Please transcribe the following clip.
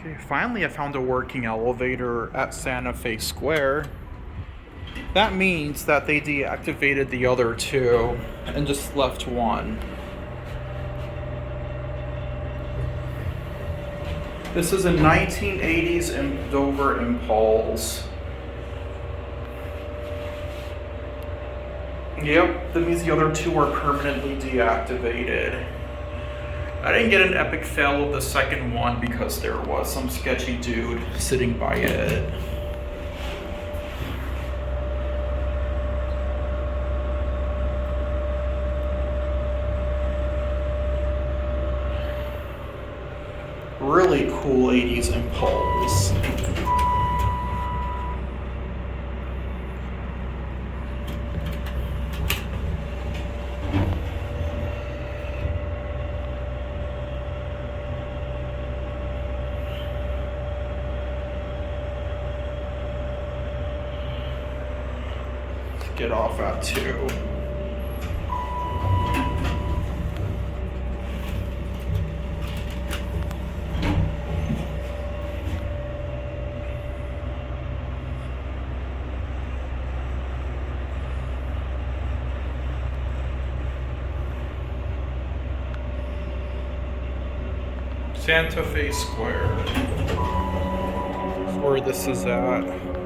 Okay, finally I found a working elevator at Santa Fe Square. That means that they deactivated the other two and just left one. This is a 1980s Dover Impulse. Yep, that means the other two are permanently deactivated. I didn't get an epic fail of the second one because there was some sketchy dude sitting by it. Really cool 80s Impulse. Get off at 2. Santa Fe Square. That's where this is at.